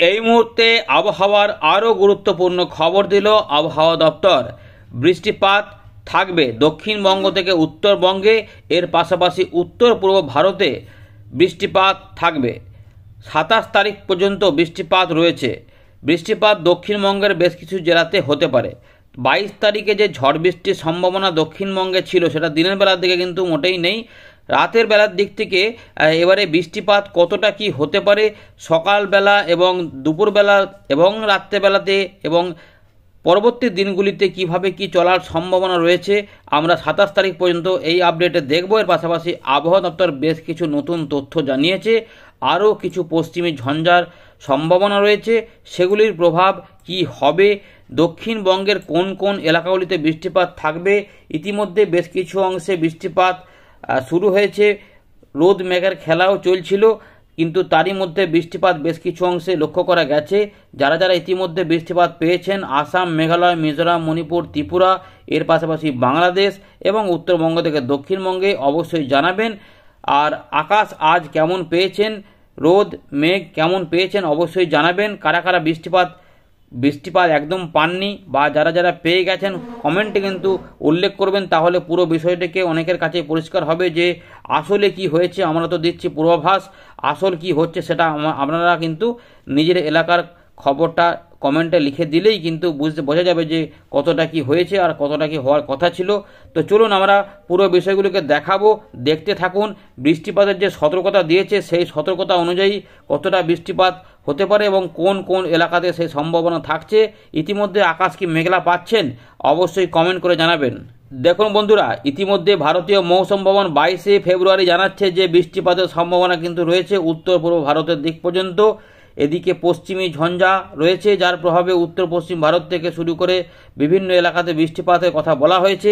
এই মুহূর্তে আবহাওয়ার আরও গুরুত্বপূর্ণ খবর দিল আবহাওয়া দপ্তর। বৃষ্টিপাত থাকবে দক্ষিণবঙ্গ থেকে উত্তরবঙ্গে, এর পাশাপাশি উত্তর পূর্ব ভারতে বৃষ্টিপাত থাকবে। 27 তারিখ পর্যন্ত বৃষ্টিপাত রয়েছে। বৃষ্টিপাত দক্ষিণবঙ্গের বেশ কিছু জেলাতে হতে পারে। 22 তারিখে যে ঝড় বৃষ্টির সম্ভাবনা দক্ষিণবঙ্গে ছিল সেটা দিনের বেলার দিকে কিন্তু মোটেই নেই। রাতের বেলার দিক থেকে এবারে বৃষ্টিপাত কতটা কি হতে পারে সকালবেলা এবং দুপুরবেলা এবং রাত্রেবেলাতে এবং পরবর্তী দিনগুলিতে কিভাবে কি চলার সম্ভাবনা রয়েছে আমরা 27 তারিখ পর্যন্ত এই আপডেটে দেখব। এর পাশাপাশি আবহাওয়া দপ্তর বেশ কিছু নতুন তথ্য জানিয়েছে। আরও কিছু পশ্চিমী ঝঞ্ঝার সম্ভাবনা রয়েছে, সেগুলির প্রভাব কি হবে, দক্ষিণবঙ্গের কোন কোন এলাকাগুলিতে বৃষ্টিপাত থাকবে। ইতিমধ্যে বেশ কিছু অংশে বৃষ্টিপাত শুরু হয়েছে, রোদ মেঘের খেলাও চলছিল, কিন্তু তারই মধ্যে বৃষ্টিপাত বেশ কিছু অংশে লক্ষ্য করা গেছে। যারা যারা ইতিমধ্যে বৃষ্টিপাত পেয়েছেন আসাম, মেঘালয়, মিজোরাম, মণিপুর, ত্রিপুরা, এর পাশাপাশি বাংলাদেশ এবং উত্তরবঙ্গ থেকে দক্ষিণবঙ্গে অবশ্যই জানাবেন। আর আকাশ আজ কেমন পেয়েছেন, রোদ মেঘ কেমন পেয়েছেন অবশ্যই জানাবেন। কারা কারা বৃষ্টিপাত একদম পাননি বা যারা যারা পেয়ে গেছেন কমেন্টে কিন্তু উল্লেখ করবেন, তাহলে পুরো বিষয়টিকে অনেকের কাছে পরিষ্কার হবে যে আসলে কি হয়েছে। আমরা তো দিচ্ছি পূর্বাভাস, আসল কি হচ্ছে সেটা আপনারা কিন্তু নিজের এলাকার খবরটা কমেন্টে লিখে দিলেই কিন্তু বোঝা যাবে যে কতটা কি হয়েছে আর কতটা কি হওয়ার কথা ছিল। তো চলুন আমরা পুরো বিষয়গুলোকে দেখাবো, দেখতে থাকুন। বৃষ্টিপাতের যে সতর্কতা দিয়েছে সেই সতর্কতা অনুযায়ী কতটা বৃষ্টিপাত হতে পারে এবং কোন কোন এলাকাতে সেই সম্ভাবনা থাকছে। ইতিমধ্যে আকাশ কি মেঘলা পাচ্ছেন অবশ্যই কমেন্ট করে জানাবেন। দেখুন বন্ধুরা, ইতিমধ্যে ভারতীয় মৌসুম ভবন 22শে ফেব্রুয়ারি জানাচ্ছে যে বৃষ্টিপাতের সম্ভাবনা কিন্তু রয়েছে উত্তর পূর্ব ভারতের দিক পর্যন্ত। এদিকে পশ্চিমী ঝঞ্ঝা রয়েছে, যার প্রভাবে উত্তর পশ্চিম ভারত থেকে শুরু করে বিভিন্ন এলাকাতে বৃষ্টিপাতের কথা বলা হয়েছে।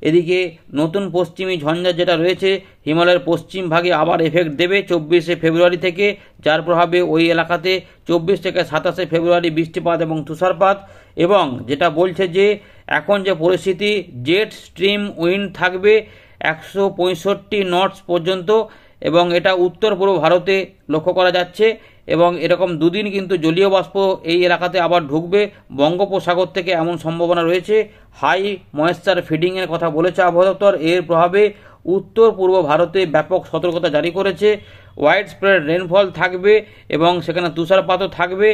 এদিকে নতুন পশ্চিমী ঝঞ্ঝা যেটা রয়েছে হিমালয়ের পশ্চিম ভাগে আবার এফেক্ট দেবে 24শে ফেব্রুয়ারি থেকে, যার প্রভাবে ওই এলাকাতে 24 থেকে 27শে ফেব্রুয়ারি বৃষ্টিপাত এবং তুষারপাত। এবং যেটা বলছে যে এখন যে পরিস্থিতি, জেট স্ট্রিম উইন্ড থাকবে 165 নটস পর্যন্ত এবং এটা উত্তর পূর্ব ভারতে লক্ষ্য করা যাচ্ছে। এবং এরকম দুদিন কিন্তু জলীয় বাষ্প এই এলাকাতে আবার ঢুকবে বঙ্গোপসাগর থেকে, এমন সম্ভাবনা রয়েছে। হাই ময়েশ্চার ফিডিংয়ের কথা বলেছে আবহাওয়া দপ্তর। এর প্রভাবে উত্তর পূর্ব ভারতে ব্যাপক সতর্কতা জারি করেছে। ওয়াইড স্প্রেড রেনফল থাকবে এবং সেখানে তুষারপাতও থাকবে।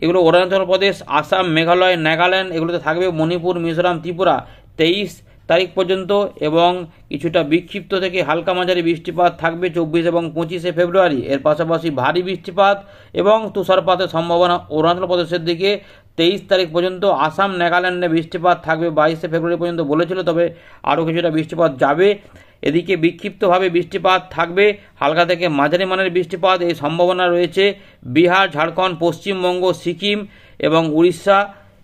এগুলো অরুণাচল প্রদেশ, আসাম, মেঘালয়, নাগাল্যান্ড এগুলোতে থাকবে। মণিপুর, মিজোরাম, ত্রিপুরা 23 তারিখ পর্যন্ত এবং কিছুটা বিক্ষিপ্ত থেকে হালকা মাঝারি বৃষ্টিপাত থাকবে 24 এবং 25শে ফেব্রুয়ারি। এর পাশাপাশি ভারী বৃষ্টিপাত এবং তুষারপাতের সম্ভাবনা অরুণাচল প্রদেশের দিকে 23 তারিখ পর্যন্ত। আসাম, নাগাল্যান্ডে বৃষ্টিপাত থাকবে 22শে ফেব্রুয়ারি পর্যন্ত বলেছিল, তবে আরও কিছুটা বৃষ্টিপাত যাবে। এদিকে বিক্ষিপ্তভাবে বৃষ্টিপাত থাকবে, হালকা থেকে মাঝারি মানের বৃষ্টিপাত এই সম্ভাবনা রয়েছে বিহার, ঝাড়খণ্ড, পশ্চিমবঙ্গ, সিকিম এবং উড়িষ্যা।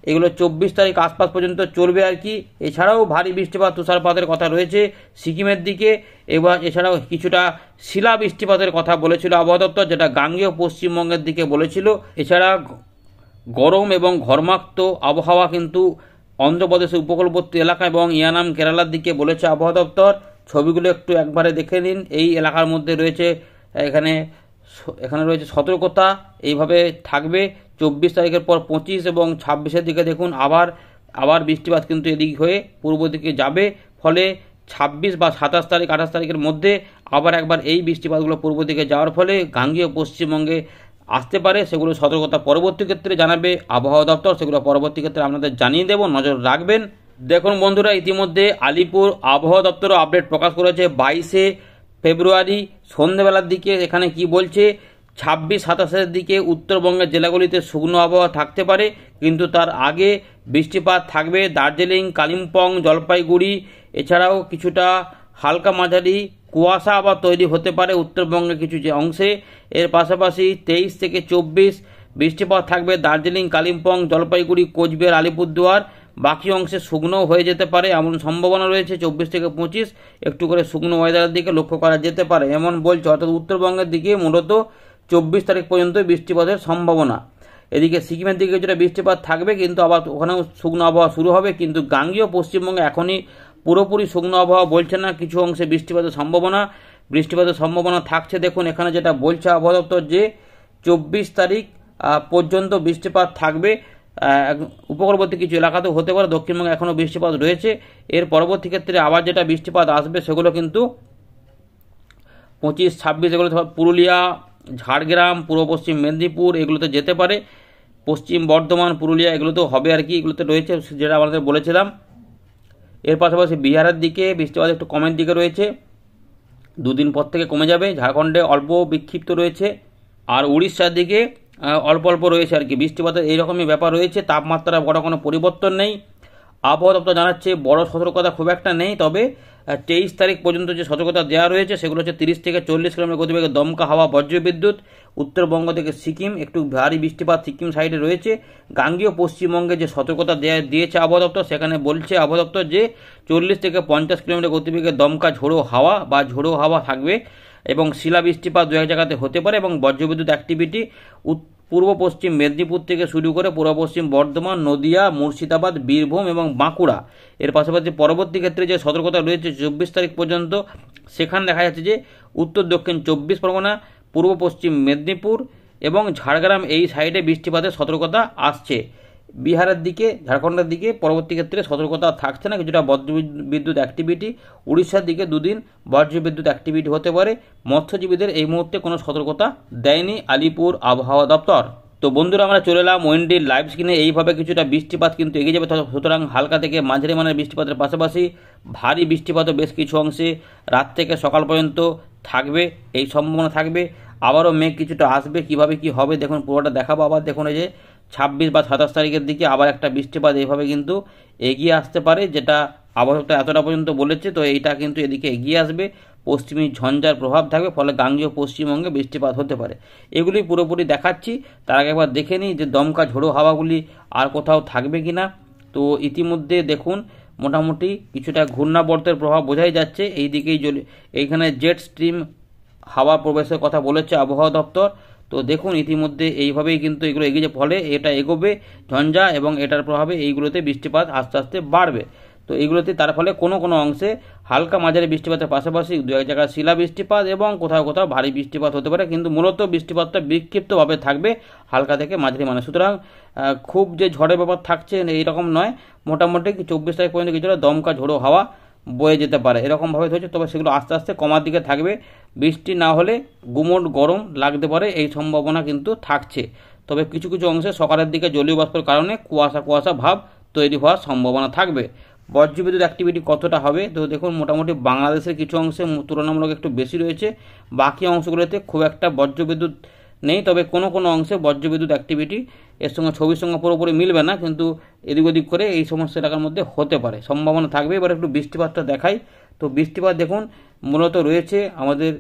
এগুলো 24 তারিখ আশপাশ পর্যন্ত চলবে আর কি। এছাড়াও ভারী বৃষ্টিপাত তুষারপাতের কথা রয়েছে সিকিমের দিকে। এছাড়াও কিছুটা শিলা বৃষ্টিপাতের কথা বলেছিল আবহাওয়া দপ্তর, যেটা গাঙ্গেয় পশ্চিমবঙ্গের দিকে বলেছিল। এছাড়া গরম এবং ঘর্মাক্ত আবহাওয়া কিন্তু অন্ধ্রপ্রদেশের উপকূলবর্তী এলাকা এবং ইয়ানাম কেরালার দিকে বলেছে আবহাওয়া দপ্তর। ছবিগুলো একটু একবারে দেখে নিন। এই এলাকার মধ্যে রয়েছে এখানে রয়েছে সতর্কতা, এইভাবে থাকবে 24 তারিখের পর 25 এবং 26-এর দিকে দেখুন আবার বৃষ্টিপাত কিন্তু এদিক হয়ে পূর্ব দিকে যাবে। ফলে 26 বা 27 তারিখ 28 তারিখের মধ্যে আবার একবার এই বৃষ্টিপাতগুলো পূর্ব দিকে যাওয়ার ফলে গাঙ্গেয় পশ্চিমবঙ্গে আসতে পারে। সেগুলো সতর্কতা পরবর্তী ক্ষেত্রে জানাবে আবহাওয়া দপ্তর, সেগুলো পরবর্তী ক্ষেত্রে আপনাদের জানিয়ে দেব, নজর রাখবেন। দেখুন বন্ধুরা, ইতিমধ্যে আলিপুর আবহাওয়া দপ্তরও আপডেট প্রকাশ করেছে 22শে ফেব্রুয়ারি সন্ধ্যেবেলার দিকে। এখানে কি বলছে, 26-27-এর দিকে উত্তরবঙ্গের জেলাগুলিতে শুকনো আবহাওয়া থাকতে পারে, কিন্তু তার আগে বৃষ্টিপাত থাকবে দার্জিলিং, কালিম্পং, জলপাইগুড়ি। এছাড়াও কিছুটা হালকা মাঝারি কুয়াশা আবার তৈরি হতে পারে উত্তরবঙ্গের কিছু যে অংশে। এর পাশাপাশি 23 থেকে 24 বৃষ্টিপাত থাকবে দার্জিলিং, কালিম্পং, জলপাইগুড়ি, কোচবিহার, আলিপুরদুয়ার। বাকি অংশে শুকনো হয়ে যেতে পারে এমন সম্ভাবনা রয়েছে। 24 থেকে 25 একটু করে শুকনো ওয়েদারের দিকে লক্ষ্য করা যেতে পারে এমন বলছে। অর্থাৎ উত্তরবঙ্গের দিকে মূলত 24 তারিখ পর্যন্ত বৃষ্টিপাতের সম্ভাবনা। এদিকে সিকিমের দিকে কিছুটা বৃষ্টিপাত থাকবে, কিন্তু আবার ওখানেও শুকনো আবহাওয়া শুরু হবে। কিন্তু গাঙ্গেয় পশ্চিমবঙ্গে এখনই পুরোপুরি শুকনো আবহাওয়া বলছে না, কিছু অংশে বৃষ্টিপাতের সম্ভাবনা থাকছে। দেখুন এখানে যেটা বলছে আবহাওয়া দপ্তর যে 24 তারিখ পর্যন্ত বৃষ্টিপাত থাকবে। উপকূলবর্তী কিছু এলাকাতেও হতে পারে, দক্ষিণবঙ্গে এখনও বৃষ্টিপাত রয়েছে। এর পরবর্তী ক্ষেত্রে আবার যেটা বৃষ্টিপাত আসবে সেগুলো কিন্তু 25, 26 এগুলো পুরুলিয়া, ঝাড়গ্রাম, পূর্ব পশ্চিম মেদিনীপুর এগুলোতে যেতে পারে। পশ্চিম বর্ধমান, পুরুলিয়া এগুলোতেও হবে আর কি, এগুলোতে রয়েছে যেটা আমাদের বলেছিলাম। এর পাশাপাশি বিহারের দিকে বৃষ্টিপাত একটু কমের দিকে রয়েছে, দুদিন পর থেকে কমে যাবে। ঝাড়খণ্ডে অল্প বিক্ষিপ্ত রয়েছে, আর উড়িষ্যার দিকে অল্প অল্প রয়েছে আর কি বৃষ্টিপাতের এইরকমই ব্যাপার রয়েছে। তাপমাত্রা বড় কোনো পরিবর্তন নেই। আবহাওয়া দপ্তর জানাচ্ছে বড় সতর্কতা খুব একটা নেই, তবে 23 তারিখ পর্যন্ত যে সতর্কতা দেওয়া রয়েছে সেগুলো হচ্ছে 30 থেকে 40 কিলোমিটার গতিবেগে দমকা হাওয়া, বজ্রবিদ্যুৎ। উত্তরবঙ্গ থেকে সিকিম একটু ভারী বৃষ্টিপাত সিকিম সাইডে রয়েছে। গাঙ্গেয় পশ্চিমবঙ্গে যে সতর্কতা দিয়েছে আবহাওয়া দপ্তর, সেখানে বলছে আবহাওয়া দপ্তর যে 40 থেকে 50 কিলোমিটার গতিবেগে দমকা ঝোড়ো হাওয়া বা ঝোড়ো হাওয়া থাকবে, এবং শিলা বৃষ্টিপাত দু এক জায়গাতে হতে পারে, এবং বজ্রবিদ্যুৎ অ্যাক্টিভিটি পূর্ব পশ্চিম মেদিনীপুর থেকে শুরু করে পূর্ব পশ্চিম বর্ধমান, নদিয়া, মুর্শিদাবাদ, বীরভূম এবং বাঁকুড়া। এর পাশাপাশি পরবর্তী ক্ষেত্রে যে সতর্কতা রয়েছে 24 তারিখ পর্যন্ত, সেখানে দেখা যাচ্ছে যে উত্তর দক্ষিণ 24 পরগনা, পূর্ব পশ্চিম মেদিনীপুর এবং ঝাড়গ্রাম এই সাইডে বৃষ্টিপাতের সতর্কতা আসছে। বিহারের দিকে, ঝাড়খণ্ডের দিকে পরবর্তী ক্ষেত্রে সতর্কতা থাকছে না, কিছুটা বজ্রবিদ্যুৎ অ্যাক্টিভিটি। উড়িষ্যার দিকে দুদিন বজ্রবিদ্যুৎ অ্যাক্টিভিটি হতে পারে। মৎস্যজীবীদের এই মুহূর্তে কোনো সতর্কতা দেয়নি আলিপুর আবহাওয়া দপ্তর। তো বন্ধুরা, আমরা চলে এলাম ওয়েন্ডির লাইভ স্ক্রিনে। এইভাবে কিছুটা বৃষ্টিপাত কিন্তু এগিয়ে যাবে, সুতরাং হালকা থেকে মাঝারি মানের বৃষ্টিপাতের পাশাপাশি ভারী বৃষ্টিপাতও বেশ কিছু অংশে রাত থেকে সকাল পর্যন্ত থাকবে, এই সম্ভাবনা থাকবে। আবারও মেঘ কিছুটা আসবে, কিভাবে কি হবে দেখুন, পুরোটা দেখাবো। আবার দেখুন এই যে 26 বা 27 তারিখের দিকে আবার একটা বৃষ্টিপাত এইভাবে কিন্তু এগিয়ে আসতে পারে, যেটা আবহাওয়া এতটা পর্যন্ত বলেছে। তো এইটা কিন্তু এদিকে এগিয়ে আসবে, পশ্চিমী ঝঞ্ঝার প্রভাব থাকবে, ফলে গাঙ্গেয় পশ্চিমবঙ্গে বৃষ্টিপাত হতে পারে। এগুলি পুরোপুরি দেখাচ্ছি। তার আগে একবার দেখে নিই যে দমকা ঝোড়ো হাওয়াগুলি আর কোথাও থাকবে কি না। তো ইতিমধ্যে দেখুন মোটামুটি কিছুটা ঘূর্ণাবর্তের প্রভাব বোঝাই যাচ্ছে এই দিকেই। এইখানে জেট স্ট্রিম হাওয়া প্রবেশের কথা বলেছে আবহাওয়া দপ্তর। তো দেখুন ইতিমধ্যে এইভাবেই কিন্তু এগুলো এগিয়ে, ফলে এটা এগোবে ঝঞ্ঝা, এবং এটার প্রভাবে এইগুলোতে বৃষ্টিপাত আস্তে আস্তে বাড়বে। তো এইগুলোতে তার ফলে কোনো কোনো অংশে হালকা মাঝারি বৃষ্টিপাতের পাশাপাশি দু এক জায়গায় শিলা বৃষ্টিপাত এবং কোথাও কোথাও ভারী বৃষ্টিপাত হতে পারে, কিন্তু মূলত বৃষ্টিপাতটা বিক্ষিপ্তভাবে থাকবে, হালকা থেকে মাঝারি মানে। সুতরাং খুব যে ঝড়ের ব্যাপার থাকছে এইরকম নয়, মোটামুটি 24 তারিখ পর্যন্ত কিছুটা দমকা ঝোড়ো হাওয়া বয়ে যেতে পারে এরকমভাবে হয়েছে। তবে সেগুলো আস্তে আস্তে কমার দিকে থাকবে। বৃষ্টি না হলে গুমোট গরম লাগতে পারে, এই সম্ভাবনা কিন্তু থাকছে। তবে কিছু কিছু অংশে সকালের দিকে জলীয় বাষ্পের কারণে কুয়াশা কুয়াশা ভাব তৈরি হওয়ার সম্ভাবনা থাকবে। বজ্রবিদ্যুৎ অ্যাক্টিভিটি কতটা হবে, তো দেখুন মোটামুটি বাংলাদেশের কিছু অংশে তুলনামূলক একটু বেশি রয়েছে, বাকি অংশগুলোতে খুব একটা বজ্রবিদ্যুৎ নেই। তবে কোনো কোনো অংশে বজ্রবিদ্যুৎ অ্যাক্টিভিটি এর সঙ্গে ছবির সঙ্গে পুরোপুরি মিলবে না, কিন্তু এদিক ওদিক করে এই সমস্ত এলাকার মধ্যে হতে পারে, সম্ভাবনা থাকবে। এবার একটু বৃষ্টিপাতটা দেখাই। তো বৃষ্টিপাত দেখুন মূলত রয়েছে আমাদের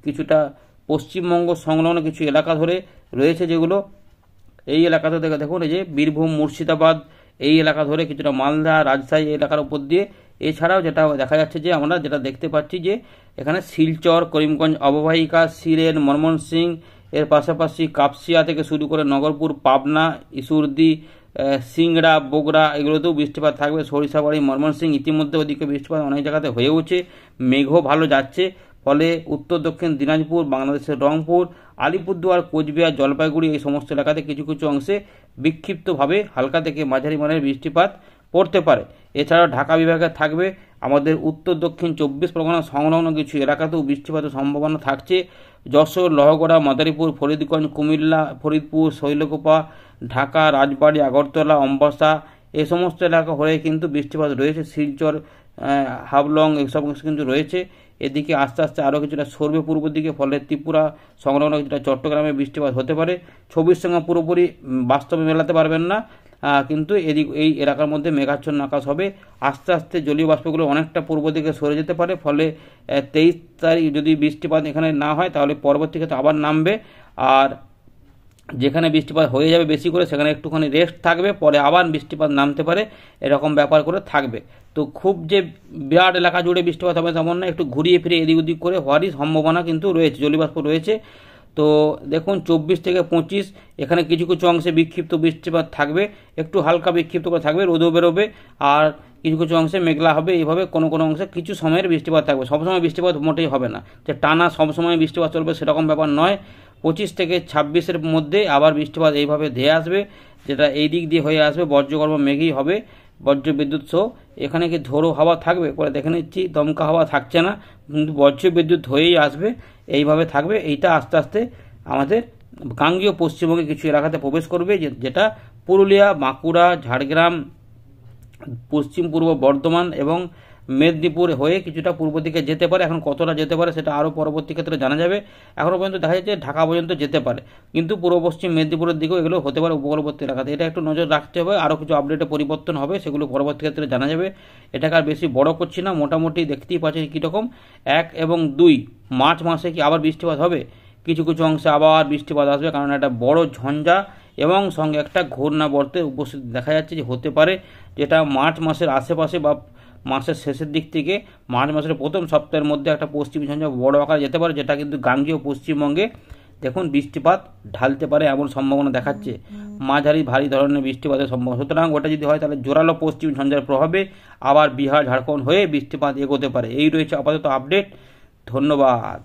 কিছুটা পশ্চিমবঙ্গ সংলগ্ন কিছু এলাকা ধরে রয়েছে, যেগুলো এই এলাকাতে দেখুন এই যে বীরভূম, মুর্শিদাবাদ এই এলাকা ধরে কিছুটা মালদা, রাজশাহী এলাকার উপর দিয়ে। এছাড়াও যেটা দেখা যাচ্ছে যে আমরা যেটা দেখতে পাচ্ছি যে এখানে শিলচর, করিমগঞ্জ অববাহিকা, সিলেট, ময়মনসিংহ, এর পাশাপাশি কাপসিয়া থেকে শুরু করে নগরপুর, পাবনা, ইসুরদি, সিংড়া, বগুড়া এগুলোতেও বৃষ্টিপাত থাকবে। সরিষাবাড়ি, ময়মনসিংহ ইতিমধ্যে ওদিকে বৃষ্টিপাত অনেক জায়গাতে হয়েওছে, মেঘও ভালো যাচ্ছে। ফলে উত্তর দক্ষিণ দিনাজপুর, বাংলাদেশের রংপুর, আলিপুরদুয়ার, কোচবিহার, জলপাইগুড়ি এই সমস্ত এলাকাতে কিছু কিছু অংশে বিক্ষিপ্তভাবে হালকা থেকে মাঝারি মানের বৃষ্টিপাত পড়তে পারে। এছাড়াও ঢাকা বিভাগে থাকবে আমাদের উত্তর দক্ষিণ 24 পরগনা সংলগ্ন কিছু এলাকাতেও বৃষ্টিপাতের সম্ভাবনা থাকছে। যশোর, লহগড়া, মাদারীপুর, ফরিদগঞ্জ, কুমিল্লা, ফরিদপুর, শৈলকুপা, ঢাকা, রাজবাড়ী, আগরতলা, অম্বাসা এই সমস্ত এলাকা হয়ে কিন্তু বৃষ্টিপাত রয়েছে। শিলচর, হাবলং এইসব কিন্তু রয়েছে। এদিকে আস্তে আস্তে আরও কিছুটা সরবে পূর্ব দিকে, ফলে ত্রিপুরা সংলগ্ন কিছুটা চট্টগ্রামে বৃষ্টিপাত হতে পারে। ছবির সঙ্গে পুরোপুরি বাস্তবে মেলাতে পারবেন না, কিন্তু এই এলাকার মধ্যে মেঘাচ্ছন্ন আকাশ হবে। আস্তে আস্তে জলীয় বাষ্পগুলো অনেকটা পূর্ব দিকে সরে যেতে পারে, ফলে 23 তারিখ যদি বৃষ্টিপাত এখানে না হয় তাহলে পরবর্তী ক্ষেত্রে আবার নামবে। আর যেখানে বৃষ্টিপাত হয়ে যাবে বেশি করে সেখানে একটুখানি রেস্ট থাকবে, পরে আবার বৃষ্টিপাত নামতে পারে, এরকম ব্যাপার করে থাকবে। তো খুব যে বিরাট এলাকা জুড়ে বৃষ্টিপাত হবে তেমন না, একটু ঘুরিয়ে ফিরে এদিক ওদিক করে হওয়ারই সম্ভাবনা কিন্তু রয়েছে, জলীয়বাষ্প রয়েছে। তো দেখুন 24 থেকে 25 এখানে কিছু কিছু অংশে বিক্ষিপ্ত বৃষ্টিপাত থাকবে, একটু হালকা বিক্ষিপ্ত করে থাকবে, রোদও বেরোবে, আর কিছু কিছু অংশে মেঘলা হবে। এইভাবে কোনো কোনো অংশে কিছু সময়ের বৃষ্টিপাত থাকবে, সবসময় বৃষ্টিপাত মোটেই হবে না, যে টানা সবসময় বৃষ্টিপাত চলবে সেরকম ব্যাপার নয়। 25 থেকে 26-এর মধ্যে আবার বৃষ্টিপাত এইভাবে ধেয়ে আসবে, যেটা এই দিক দিয়ে হয়ে আসবে, বজ্রগর্ভ মেঘই হবে, বজ্র বিদ্যুৎ সহ। এখানে কি ঝোড়ো হাওয়া থাকবে পরে দেখে নিচ্ছি, দমকা হাওয়া থাকছে না, কিন্তু বজ্র বিদ্যুৎ হয়েই আসবে, এইভাবে থাকবে। এইটা আস্তে আস্তে আমাদের গাঙ্গেয় পশ্চিমবঙ্গে কিছু এলাকাতে প্রবেশ করবে, যেটা পুরুলিয়া, বাঁকুড়া, ঝাড়গ্রাম, পশ্চিম পূর্ব বর্ধমান এবং মেদিনীপুর হয়ে কিছুটা পূর্ব দিকে যেতে পারে। এখন কতটা যেতে পারে সেটা আরও পরবর্তী ক্ষেত্রে জানা যাবে। এখনও পর্যন্ত দেখা যাচ্ছে ঢাকা পর্যন্ত যেতে পারে, কিন্তু পূর্ব পশ্চিম মেদিনীপুরের দিকেও এগুলো হতে পারে উপকূলবর্তী এলাকাতে। এটা একটু নজর রাখতে হবে, আরও কিছু আপডেটে পরিবর্তন হবে, সেগুলো পরবর্তী ক্ষেত্রে জানা যাবে। এটাকে আর বেশি বড় করছি না, মোটামুটি দেখতেই পাচ্ছেন কীরকম 1 এবং 2 মার্চ মাসে কি আবার বৃষ্টিপাত হবে, কিছু কিছু অংশে আবার বৃষ্টিপাত আসবে, কারণ একটা বড় ঝঞ্ঝা এবং সঙ্গে একটা ঘূর্ণাবর্তের উপস্থিতি দেখা যাচ্ছে যে হতে পারে, যেটা মার্চ মাসের আশেপাশে বা মাসের শেষের দিক থেকে মার্চ মাসের প্রথম সপ্তাহের মধ্যে একটা পশ্চিম ঝঞ্ঝা বড় আকারে যেতে পারে, যেটা কিন্তু গাঙ্গেয় পশ্চিমবঙ্গে দেখুন বৃষ্টিপাত ঢালতে পারে এমন সম্ভাবনা দেখাচ্ছে, মাঝারি ভারী ধরনের বৃষ্টিপাতের সম্ভাবনা। সুতরাং ওটা যদি হয় তাহলে জোরালো পশ্চিম ঝঞ্ঝার প্রভাবে আবার বিহার ঝাড়খণ্ড হয়ে বৃষ্টিপাত এগোতে পারে। এই রয়েছে আপাতত আপডেট। ধন্যবাদ।